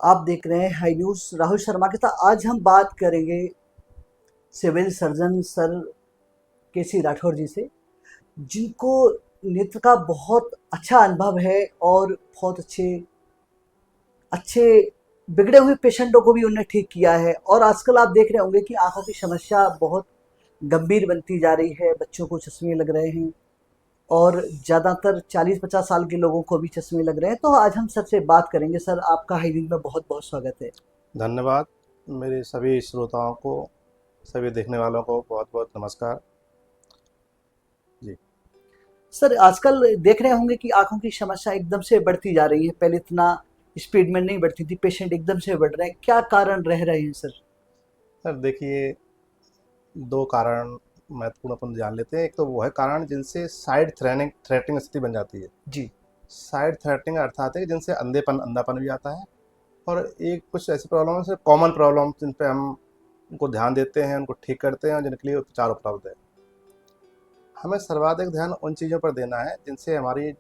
आप देख रहे हैं हाई न्यूज़ राहुल शर्मा के साथ। आज हम बात करेंगे सिविल सर्जन सर केसी राठौर जी से, जिनको नेत्र का बहुत अच्छा अनुभव है और बहुत अच्छे अच्छे बिगड़े हुए पेशेंटों को भी उन्होंने ठीक किया है। और आजकल आप देख रहे होंगे कि आंखों की समस्या बहुत गंभीर बनती जा रही है। बच्चों को चश्मे लग रहे हैं और ज़्यादातर 40-50 साल के लोगों को भी चश्मे लग रहे हैं। तो आज हम सर से बात करेंगे। सर, आपका हाई न्यूज़ में बहुत बहुत स्वागत है। धन्यवाद। मेरे सभी श्रोताओं को, सभी देखने वालों को बहुत बहुत नमस्कार जी। सर, आजकल देख रहे होंगे कि आँखों की समस्या एकदम से बढ़ती जा रही है। पहले इतना स्पीड में नहीं बढ़ती थी, पेशेंट एकदम से बढ़ रहे हैं। क्या कारण रह रहे हैं सर? सर देखिए, दो कारण महत्वपूर्ण अपन जान लेते हैं। एक तो वो है कारण जिनसे साइड थ्रेटनिंग स्थिति बन जाती है। जी। साइड थ्रेटनिंग अर्थात है कि जिनसे अंधापन भी आता है। और एक कुछ ऐसी प्रॉब्लम है, कॉमन प्रॉब्लम जिन पे हम उनको ध्यान देते हैं, उनको ठीक करते हैं और जिनके लिए उपचार उपलब्ध है। हमें सर्वाधिक ध्यान उन चीज़ों पर देना है जिनसे हमारी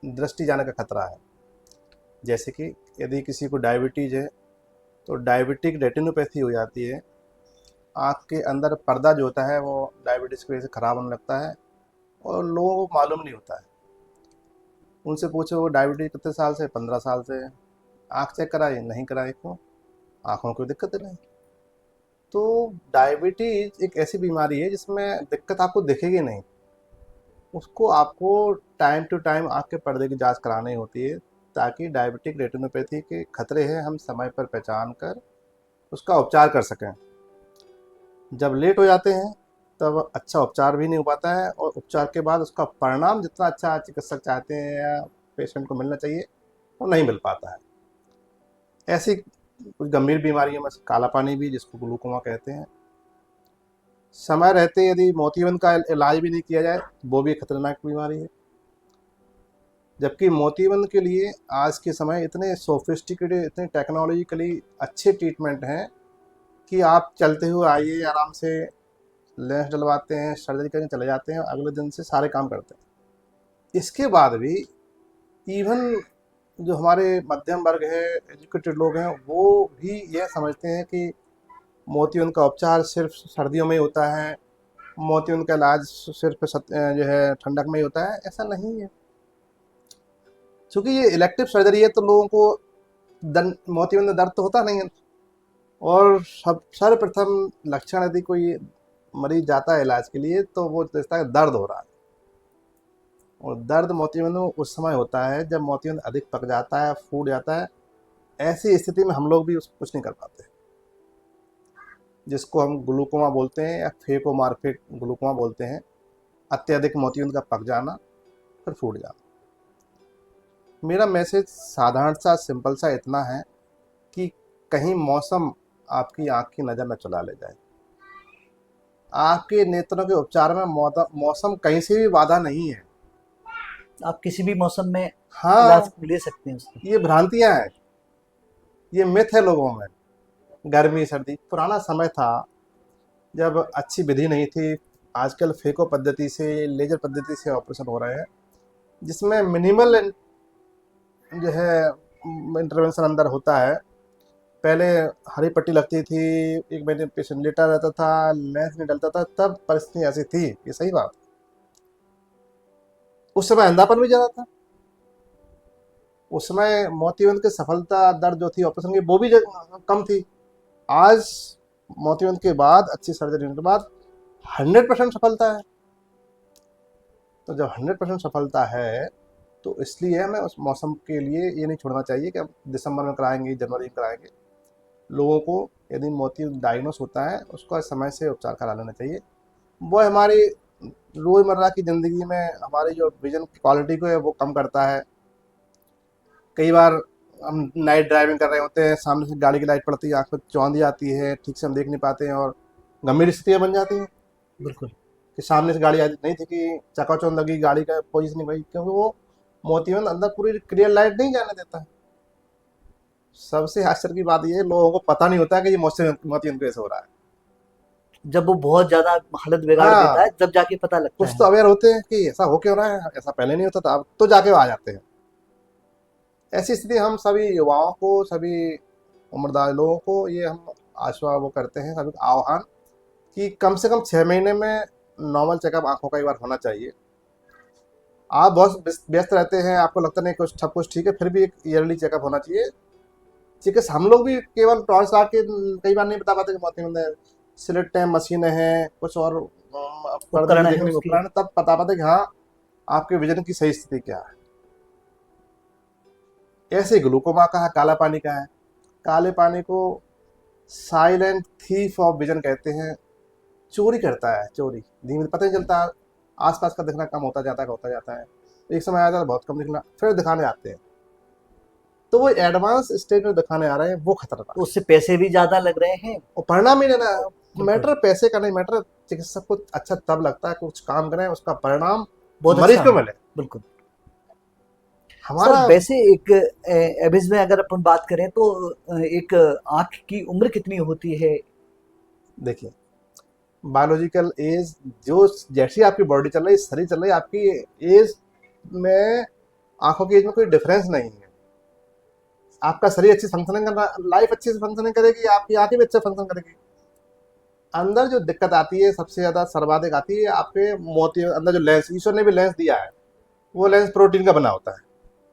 दृष्टि जाने का खतरा है। जैसे कि यदि किसी को डायबिटीज़ है तो डायबिटिक रेटिनोपैथी हो जाती है। आँख के अंदर पर्दा जो होता है वो डायबिटीज़ की वजह से ख़राब होने लगता है और लोगों को मालूम नहीं होता है। उनसे पूछो वो डायबिटीज़ कितने साल से, 15 साल से। आँख चेक कराई, नहीं कराई, क्यों? आँखों में कोई दिक्कत नहीं। तो डायबिटीज़ एक ऐसी बीमारी है जिसमें दिक्कत आपको दिखेगी नहीं। उसको आपको टाइम टू टाइम आँख के पर्दे की जांच करानी होती है, ताकि डायबिटिक रेटिनोपैथी के खतरे हैं हम समय पर पहचान कर उसका उपचार कर सकें। जब लेट हो जाते हैं तब अच्छा उपचार भी नहीं हो पाता है और उपचार के बाद उसका परिणाम जितना अच्छा चिकित्सक चाहते हैं या पेशेंट को मिलना चाहिए वो नहीं मिल पाता है। ऐसी कुछ गंभीर बीमारियों में से काला पानी भी, जिसको ग्लूकोमा कहते हैं, समय रहते यदि मोतियाबिंद का इलाज भी नहीं किया जाए वो भी एक खतरनाक बीमारी है। जबकि मोतियाबिंद के लिए आज के समय इतने सोफिस्टिकेटेड, इतने टेक्नोलॉजिकली अच्छे ट्रीटमेंट हैं कि आप चलते हुए आइए, आराम से लेंस डलवाते हैं, सर्जरी करके चले जाते हैं, अगले दिन से सारे काम करते हैं। इसके बाद भी इवन जो हमारे मध्यम वर्ग है, एजुकेटेड लोग हैं, वो भी यह समझते हैं कि मोतियाबिंद का उपचार सिर्फ सर्दियों में ही होता है, मोतियाबिंद का इलाज सिर्फ जो है ठंडक में ही होता है। ऐसा नहीं है। चूँकि ये इलेक्टिव सर्जरी है तो लोगों को मोतियाबिंद में दर्द तो होता नहीं है। और सब सर्वप्रथम लक्षण यदि कोई मरीज जाता है इलाज के लिए तो वो देखता है दर्द हो रहा है। और दर्द मोतियाबिंद में उस समय होता है जब मोतियाबिंद अधिक पक जाता है, फूट जाता है। ऐसी स्थिति में हम लोग भी कुछ नहीं कर पाते, जिसको हम ग्लूकोमा बोलते हैं या फेकोमार्फिक ग्लूकोमा बोलते हैं। अत्यधिक मोतियाबिंद का पक जाना फिर फूट जाना। मेरा मैसेज साधारण सा, सिंपल सा इतना है कि कहीं मौसम आपकी आँख की नज़र न चुरा ले जाए। आपके नेत्रों के उपचार में मौसम कहीं से भी बाधा नहीं है। आप किसी भी मौसम में इलाज हाँ, ले सकते हैं उसका। ये भ्रांतियाँ हैं, ये मिथ है लोगों में। गर्मी सर्दी, पुराना समय था जब अच्छी विधि नहीं थी। आजकल फेको पद्धति से, लेजर पद्धति से ऑपरेशन हो रहे हैं, जिसमें मिनिमल जो है इंटरवेंशन अंदर होता है। पहले हरी पट्टी लगती थी, 1 महीने पेशेंट लेटा रहता था, लेंस नहीं डलता था, तब परिस्थिति ऐसी थी। ये सही बात। उस समय अंधापन भी ज़्यादा था। उस समय मोतियाबिंद की सफलता दर जो थी ऑपरेशन की वो भी कम थी। आज मोतियाबिंद के बाद, अच्छी सर्जरी के बाद 100% सफलता है। तो जब 100% सफलता है तो इसलिए हमें उस मौसम के लिए ये नहीं छोड़ना चाहिए कि अब दिसंबर में कराएंगे, जनवरी में कराएंगे। लोगों को यदि मोतियाबिंद डायग्नोस होता है उसका समय से उपचार करा लेना चाहिए। वो हमारी रोज़मर्रा की ज़िंदगी में हमारी जो विजन की क्वालिटी को है वो कम करता है। कई बार हम नाइट ड्राइविंग कर रहे होते हैं, सामने से गाड़ी की लाइट पड़ती है, आँख में चौंधी आती है, ठीक से हम देख नहीं पाते हैं और गंभीर स्थितियाँ बन जाती हैं। बिल्कुल। कि सामने से गाड़ी आई नहीं थी कि चकाचौंध लगी, गाड़ी का पोजीशन नहीं भाई, क्योंकि वो मोतियाबिंद अंदर पूरी क्लियर लाइट नहीं जाने देता है। सबसे आश्चर्य की बात ये है, लोगों को पता नहीं होता है कि ये मोतियाबिंद कैसे हो रहा है। जब वो बहुत ज़्यादा हालत बिगाड़ देता हाँ, है, तब जाके पता लगता कुछ तो है। अवेयर होते हैं कि ऐसा हो क्यों रहा है, ऐसा पहले नहीं होता था, अब तो जाके वो आ जाते हैं। ऐसी स्थिति हम सभी युवाओं को, सभी उम्रदराज लोगों को ये हम आश्वासन वो करते हैं, सभी को आह्वान, कि कम से कम 6 महीने में नॉर्मल चेकअप आंखों का एक बार होना चाहिए। आप बहुत व्यस्त रहते हैं, आपको लगता नहीं कुछ सब कुछ ठीक है, फिर भी एक ईयरली चेकअप होना चाहिए। चिकित्सा हम लोग भी केवल टॉर्च ला के कई बार नहीं बता पाते कि मोती में स्लिट है, मशीनें हैं, कुछ और पर्दे में उपकरण है देखने के उसकी। उपकरण, तब पता पाते कि हाँ आपके विजन की सही स्थिति क्या है। ऐसे ग्लूकोमा का है, काला पानी का है। काले पानी को साइलेंट थीफ ऑफ विजन कहते हैं। चोरी करता है, चोरी धीमे, पता नहीं चलता, आसपास का दिखना कम होता जाता है। एक समय आया था बहुत कम दिखना, फिर दिखाने आते हैं, तो वो एडवांस स्टेज में दिखाने आ रहे हैं, वो खतरनाक तो उससे पैसे भी ज़्यादा लग रहे हैं। और परिणाम ही लेना। बिल्कुल। मैटर पैसे का नहीं, मैटर चिकित्सक को अच्छा तब लगता है कुछ काम करें, उसका परिणाम बहुत मरीज अच्छा को हो। मिले। बिल्कुल। सर हमारा वैसे एक एवरेज में अगर अपन बात करें तो एक आँख की उम्र कितनी होती है? देखिए, बायोलॉजिकल एज जो जैसी आपकी बॉडी चल रही है, शरीर चल रही है, आपकी एज में आंखों की एज में कोई डिफरेंस नहीं है। आपका शरीर अच्छी फंक्शनिंग कर रहा है, लाइफ अच्छी से फंक्शनिंग करेगी, आपकी आंखें भी अच्छा फंक्शन करेगी। अंदर जो दिक्कत आती है सबसे ज्यादा सर्वाधिक आती है आपके मोती अंदर जो लेंस, ईश्वर ने भी लेंस दिया है, वो लेंस प्रोटीन का बना होता है।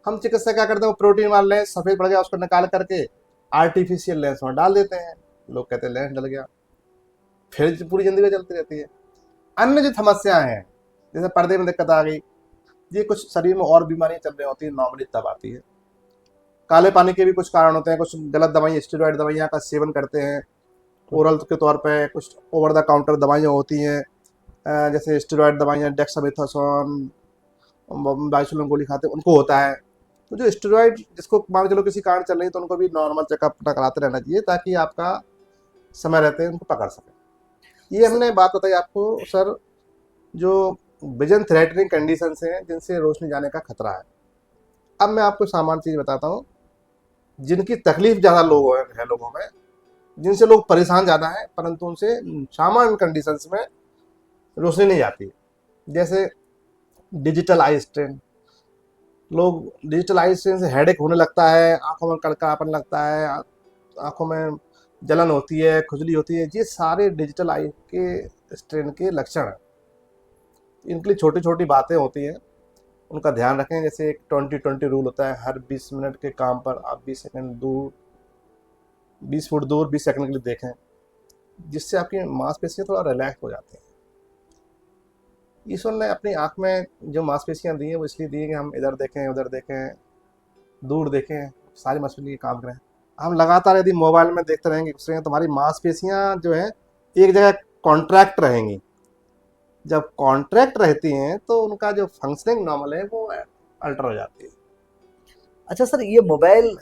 हम चिकित्सा क्या करते हैं, वो प्रोटीन वाला लेंस सफेद पड़ गया उसको निकाल करके आर्टिफिशियल लेंस में डाल देते हैं। लोग कहते हैं लेंस डल गया, फिर पूरी जिंदगी चलती रहती है। अन्य जो समस्याएं हैं, जैसे पर्दे में दिक्कत आ गई, ये कुछ शरीर में और बीमारियां चल रही होती है, नॉर्मली तब आती है। काले पानी के भी कुछ कारण होते हैं, कुछ गलत दवाइयाँ, स्टेरॉइड दवाइयाँ का सेवन करते हैं ओरल के तौर पे, कुछ ओवर द काउंटर दवाइयाँ होती हैं, जैसे स्टेरॉइड दवाइयाँ डेक्सामेथासोन, बाइसोलिन गोली खाते हैं, उनको होता है। तो जो स्टेरॉइड जिसको मान के चलो किसी कारण चल रही है, तो उनको भी नॉर्मल चेकअप कराते रहना चाहिए, ताकि आपका समय रहते उनको पकड़ सके। ये हमने बात बताई आपको सर, जो विजन थ्रेटनिंग कंडीशन हैं जिनसे रोशनी जाने का खतरा है। अब मैं आपको सामान्य चीज़ बताता हूँ, जिनकी तकलीफ ज़्यादा लोगों है लोगों में, जिनसे लोग परेशान ज़्यादा हैं, परंतु उनसे सामान्य कंडीशंस में रोशनी नहीं आती। जैसे डिजिटल आई स्ट्रेन, लोग डिजिटल आई स्ट्रेन से हेडेक होने लगता है, आंखों में कड़कापन लगता है, आंखों में जलन होती है, खुजली होती है, ये सारे डिजिटल आई के स्ट्रेन के लक्षण हैं। इनके लिए छोटी छोटी बातें होती हैं, उनका ध्यान रखें। जैसे एक 20-20 रूल होता है, हर 20 मिनट के काम पर आप 20 सेकंड दूर, 20 फुट दूर 20 सेकंड के लिए देखें, जिससे आपकी मांसपेशियां थोड़ा रिलैक्स हो जाती हैं। ईश्वर ने अपनी आँख में जो मांसपेशियां दी हैं वो इसलिए दी है कि हम इधर देखें, उधर देखें, दूर देखें, सारी मांसपेशियां काम करें। हम लगातार यदि मोबाइल में देखते रहेंगे तो हमारी मांसपेशियां जो हैं एक जगह कॉन्ट्रैक्ट रहेंगी। जब कॉन्ट्रैक्ट रहती हैं तो उनका जो फंक्शनिंग नॉर्मल है वो अल्टर हो जाती है। अच्छा सर, ये मोबाइल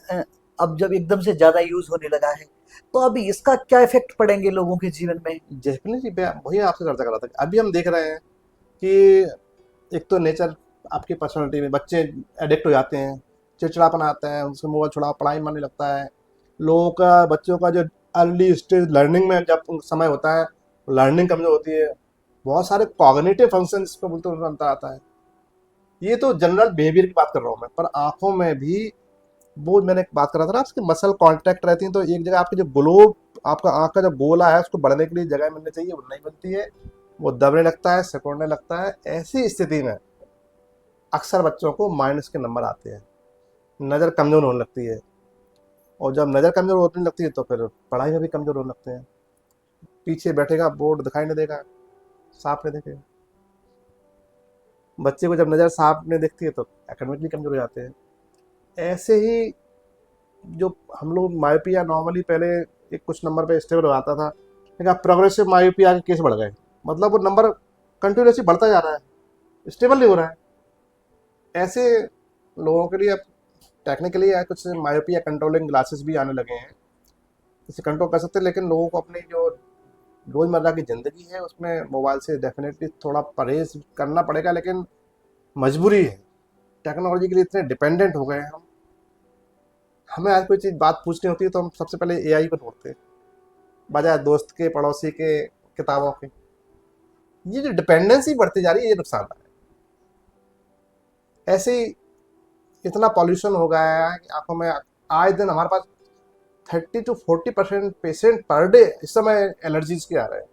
अब जब एकदम से ज़्यादा यूज़ होने लगा है, तो अभी इसका क्या इफ़ेक्ट पड़ेंगे लोगों के जीवन में? डेफिनेटली वही आपसे चर्चा कर रहा था। अभी हम देख रहे हैं कि एक तो नेचर, आपकी पर्सनैलिटी में बच्चे एडिक्ट हो जाते हैं, चिड़चिड़ापन आता है, उनसे मोबाइल छुड़ाओ, पढ़ाई मन नहीं लगता है। लोगों का, बच्चों का जो अर्ली स्टेज लर्निंग में जब समय होता है, लर्निंग कमजोर होती है, बहुत सारे कॉग्निटिव फंक्शन जिसको बोलते हैं उनमें अंतर आता है। ये तो जनरल बिहेवियर की बात कर रहा हूँ मैं, पर आंखों में भी वो मैंने एक बात कर रहा था ना, उसकी मसल कांटेक्ट रहती है, तो एक जगह आपकी जो ग्लोब, आपका आंख का जो गोला है उसको बढ़ने के लिए जगह मिलनी चाहिए, वो नहीं बनती है, वो दबने लगता है, सिकुड़ने लगता है। ऐसी स्थिति में अक्सर बच्चों को माइनस के नंबर आते हैं, नज़र कमज़ोर होने लगती है, और जब नज़र कमज़ोर होने लगती है तो फिर पढ़ाई में भी कमज़ोर होने लगते हैं। पीछे बैठेगा, बोर्ड दिखाई नहीं देगा, साफ नहीं देखेगा। बच्चे को जब नज़र साफ नहीं दिखती है तो एकेडमिकली कमज़ोर हो जाते हैं। ऐसे ही जो हम लोग मायोपिया नॉर्मली पहले एक कुछ नंबर पे स्टेबल हो जाता था, लेकिन अब प्रोग्रेसिव मायोपिया के केस बढ़ गए, मतलब वो नंबर कंटिन्यूसली बढ़ता जा रहा है, स्टेबल नहीं हो रहा है। ऐसे लोगों के लिए अब टेक्निकली कुछ मायोपिया कंट्रोलिंग ग्लासेस भी आने लगे हैं, इसे कंट्रोल कर सकते हैं, लेकिन लोगों को अपनी जो रोज़मर्रा की ज़िंदगी है उसमें मोबाइल से डेफिनेटली थोड़ा परहेज करना पड़ेगा, लेकिन मजबूरी है। टेक्नोलॉजी के लिए इतने डिपेंडेंट हो गए हैं हम, हमें आज कोई चीज़ बात पूछनी होती है तो हम सबसे पहले एआई को ढूंढते हैं, बजाय दोस्त के, पड़ोसी के, किताबों के। ये जो डिपेंडेंसी बढ़ती जा रही है ये नुकसानदायक है। ऐसे ही इतना पॉल्यूशन हो गया है कि आंखों में, आए दिन हमारे पास 30 to 40% पेशेंट पर डे इस समय एलर्जीज के आ रहे हैं।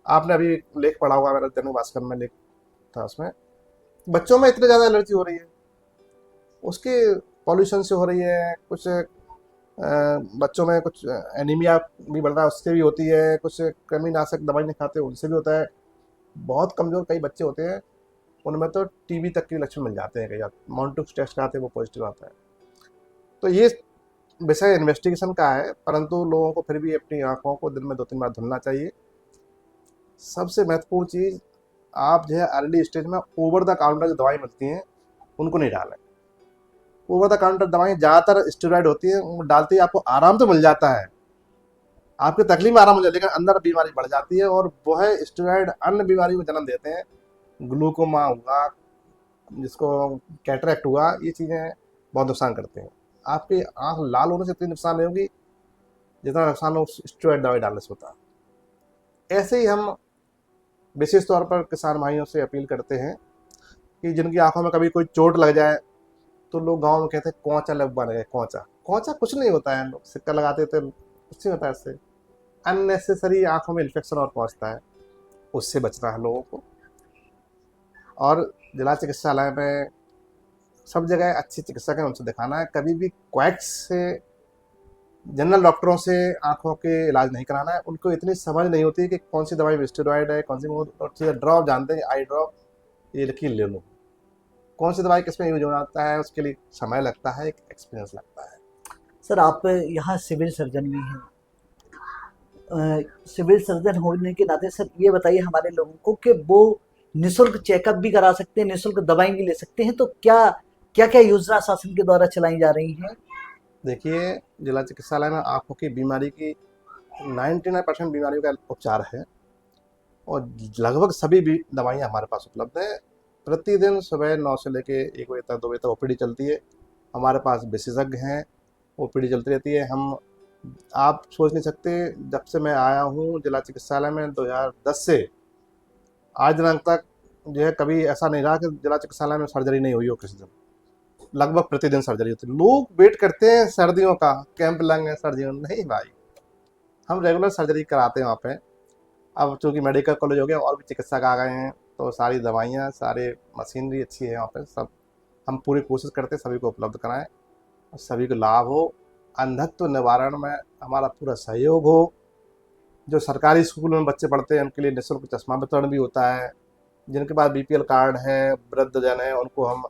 आपने अभी लेख पढ़ा होगा, मेरा दैनिक भास्कर में लेख था, उसमें बच्चों में इतनी ज़्यादा एलर्जी हो रही है, उसके पॉल्यूशन से हो रही है, कुछ बच्चों में कुछ एनीमिया भी बढ़ रहा है, उससे भी होती है, कुछ कृमिनाशक दवाई नहीं खाते उनसे भी होता है। बहुत कमज़ोर कई बच्चे होते हैं, उनमें तो टीबी तक के लक्षण मिल जाते हैं, कई बार मॉन्टुक्स टेस्ट कराते हैं वो पॉजिटिव आता है। तो ये विषय इन्वेस्टिगेशन का है, परंतु लोगों को फिर भी अपनी आँखों को दिन में 2-3 बार धुलना चाहिए। सबसे महत्वपूर्ण चीज़, आप जो है अर्ली स्टेज में ओवर द काउंटर जो दवाई मिलती हैं उनको नहीं डालें। ओवर द काउंटर दवाएं ज़्यादातर स्टेरॉइड होती हैं, वो डालते ही आपको आराम तो मिल जाता है, आपकी तकलीफ में आराम हो जाता है, लेकिन अंदर बीमारी बढ़ जाती है, और वह स्टेरॉइड अन्य बीमारी को जन्म देते हैं। ग्लूकोमा हुआ, जिसको कैटरेक्ट हुआ, ये चीज़ें बहुत नुकसान करते हैं। आपकी आँख लाल होने से इतनी नुकसान नहीं होगी जितना नुकसान उस स्टेरॉइड दवाई डालने से होता है। ऐसे ही हम विशेष तौर पर किसान भाइयों से अपील करते हैं कि जिनकी आंखों में कभी कोई चोट लग जाए, तो लोग गांव में कहते हैं कौचा लगवा गए, कौचा कुछ नहीं होता है, लोग सिक्का लगाते थे, कुछ नहीं होता है, इससे अननेसेसरी आंखों में इन्फेक्शन और पहुंचता है, उससे बचना है लोगों को। और जिला चिकित्सालय में सब जगह अच्छे चिकित्सक हैं, उनसे दिखाना है। कभी भी क्वैक्स से, जनरल डॉक्टरों से आंखों के इलाज नहीं कराना है। उनको इतनी समझ नहीं होती कि कौन सी दवाई में स्टेरॉइड है, कौन सी ड्रॉप जानते हैं, आई ड्रॉप ये लिखी ले लो, कौन सी दवाई किस में यूज होता है, उसके लिए समय लगता है, एक एक्सपीरियंस लगता है। सर आप यहाँ सिविल सर्जन भी हैं, सिविल सर्जन होने के नाते सर ये बताइए हमारे लोगों को कि वो निःशुल्क चेकअप भी करा सकते हैं, निःशुल्क दवाई भी ले सकते हैं, तो क्या क्या क्या योजना शासन के द्वारा चलाई जा रही हैं? देखिए, जिला चिकित्सालय में आंखों की बीमारी की 99% बीमारियों का उपचार है, और लगभग सभी भी दवाइयाँ हमारे पास उपलब्ध हैं। प्रतिदिन सुबह 9 से लेके 1 बजे तक, 2 बजे तक ओपीडी चलती है। हमारे पास विशेषज्ञ हैं, ओपीडी चलती रहती है। हम, आप सोच नहीं सकते, जब से मैं आया हूँ जिला चिकित्सालय में 2010 से आज दिनांक तक, जो है कभी ऐसा नहीं रहा कि जिला चिकित्सालय में सर्जरी नहीं हुई हो किसी दिन। लगभग प्रतिदिन सर्जरी होती है। लोग वेट करते हैं सर्दियों का, कैंप लगेंगे सर्दियों, नहीं भाई, हम रेगुलर सर्जरी कराते हैं वहाँ पे। अब चूँकि मेडिकल कॉलेज हो गया और भी चिकित्सक आ गए हैं, तो सारी दवाइयाँ, सारे मशीनरी अच्छी है यहाँ पे, सब हम पूरी कोशिश करते हैं सभी को उपलब्ध कराएं और सभी को लाभ हो। अंधत्व निवारण में हमारा पूरा सहयोग हो। जो सरकारी स्कूल में बच्चे पढ़ते हैं उनके लिए निःशुल्क चश्मा वितरण भी होता है। जिनके पास बीपीएल कार्ड है, वृद्धजन है, उनको हम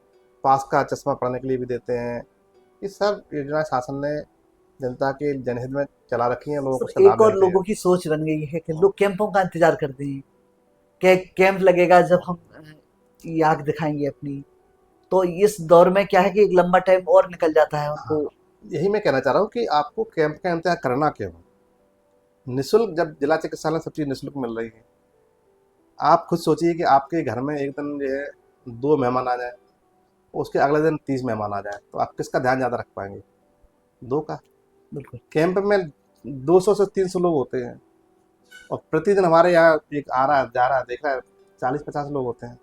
पास का चश्मा पढ़ने के लिए भी देते हैं। ये सब योजनाएं शासन ने जनता के जनहित में चला रखी हैं, लोगों को सर इसका एक लाभ और मिलते लोगों हैं। की सोच बन गई है कि लोग कैंपों का इंतजार करते हैं कि कैंप लगेगा जब हम ये आँख दिखाएंगे अपनी, तो इस दौर में क्या है कि एक लंबा टाइम और निकल जाता है हाँ, उनको। यही मैं कहना चाह रहा हूँ कि आपको कैंप का इंतजार करना क्यों? निःशुल्क, जब जिला चिकित्सालय सब चीज़ निःशुल्क मिल रही है, आप खुद सोचिए कि आपके घर में एक दिन जो है 2 मेहमान आ जाए, उसके अगले दिन 30 मेहमान आ जाए, तो आप किसका ध्यान ज़्यादा रख पाएंगे? 2 का। बिल्कुल। कैंप में 200 से 300 लोग होते हैं, और प्रतिदिन हमारे यहाँ एक आ रहा है, जा रहा है, देख रहा है, 40-50 लोग होते हैं।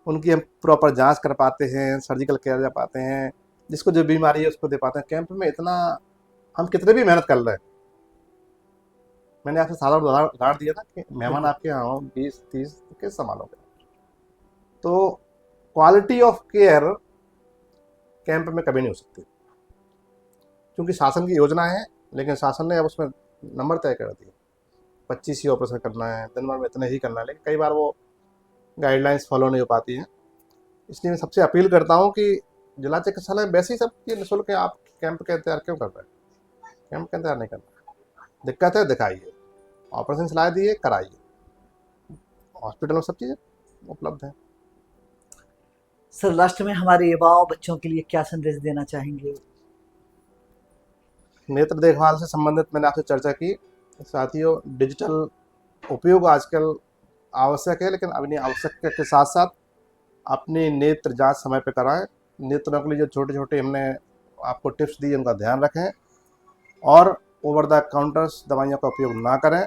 उनकी हम प्रॉपर जांच कर पाते हैं, सर्जिकल केयर दे पाते हैं, जिसको जो बीमारी है उसको दे पाते हैं। कैंप में इतना हम कितने भी मेहनत कर रहे हैं, मैंने आपसे साधारण उदाहरण दिया था कि मेहमान बिल्कुल। आपके यहाँ हो 20-30 के संभालोगे, तो क्वालिटी ऑफ केयर कैंप में कभी नहीं हो सकती, क्योंकि शासन की योजना है, लेकिन शासन ने अब उसमें नंबर तय कर दिए, 25 ही ऑपरेशन करना है, दिन भर में इतने ही करना है, लेकिन कई बार वो गाइडलाइंस फॉलो नहीं हो पाती हैं। इसलिए मैं सबसे अपील करता हूँ कि जिला चिकित्सालय में वैसे ही सब ये निःशुल्क है, आप कैंप का इंतजार क्यों कर रहे हैं? कैंप का इंतजार नहीं करना, दिक्कत है दिखाइए, ऑपरेशन सलाह दिए कराइए, हॉस्पिटल में सब चीज़ें उपलब्ध है। सर लास्ट में हमारे युवाओं बच्चों के लिए क्या संदेश देना चाहेंगे? नेत्र देखभाल से संबंधित मैंने आपसे चर्चा की। साथियों, डिजिटल उपयोग आजकल आवश्यक है, लेकिन अपनी आवश्यकता के साथ साथ अपनी नेत्र जांच समय पर कराएं। नेत्रों के लिए जो छोटे छोटे हमने आपको टिप्स दिए उनका ध्यान रखें, और ओवर द काउंटर्स दवाइयों का उपयोग ना करें।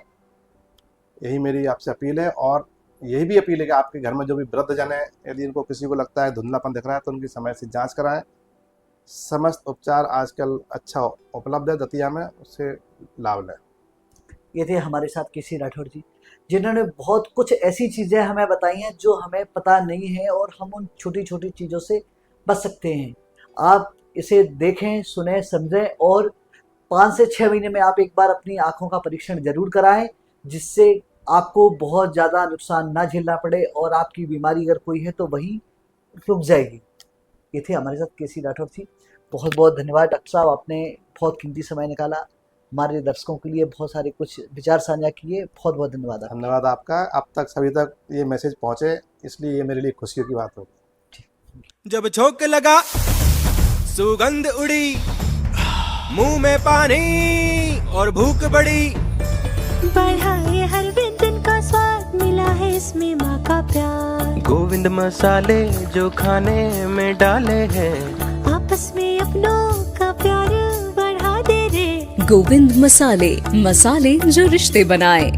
यही मेरी आपसे अपील है। और यही भी अपील है कि आपके घर में जो भी वृद्धजन है, यदि इनको किसी को लगता है धुंधलापन दिख रहा है, तो उनकी समय से जांच कराएं। समस्त उपचार आजकल अच्छा उपलब्ध है दतिया में, उससे लाभ लें। ये थे हमारे साथ केसी राठौर जी, जिन्होंने बहुत कुछ ऐसी चीज़ें हमें बताई हैं जो हमें पता नहीं है और हम उन छोटी छोटी चीज़ों से बच सकते हैं। आप इसे देखें, सुने, समझें और 5 से 6 महीने में आप एक बार अपनी आँखों का परीक्षण ज़रूर कराएं, जिससे आपको बहुत ज़्यादा नुकसान ना झेलना पड़े और आपकी बीमारी अगर कोई है तो वहीं रुक जाएगी। ये थे हमारे साथ केसी राठौर जी। बहुत बहुत धन्यवाद डॉक्टर साहब, आपने बहुत कीमती समय निकाला, हमारे दर्शकों के लिए बहुत सारे कुछ विचार साझा किए। बहुत बहुत धन्यवाद आपका। धन्यवाद आपका, अब तक सभी तक ये मैसेज पहुँचे, इसलिए ये मेरे लिए खुशी की बात होगी। जब झोंक लगा सुगंध उड़ी, मुंह में पानी और भूख बढ़ी, बढ़ा ये हर व्यंजन का स्वाद, मिला है इसमें माँ का प्यार। गोविंद मसाले जो खाने में डाले हैं, आपस में अपनों का प्यार बढ़ा दे रे। गोविंद मसाले, मसाले जो रिश्ते बनाए।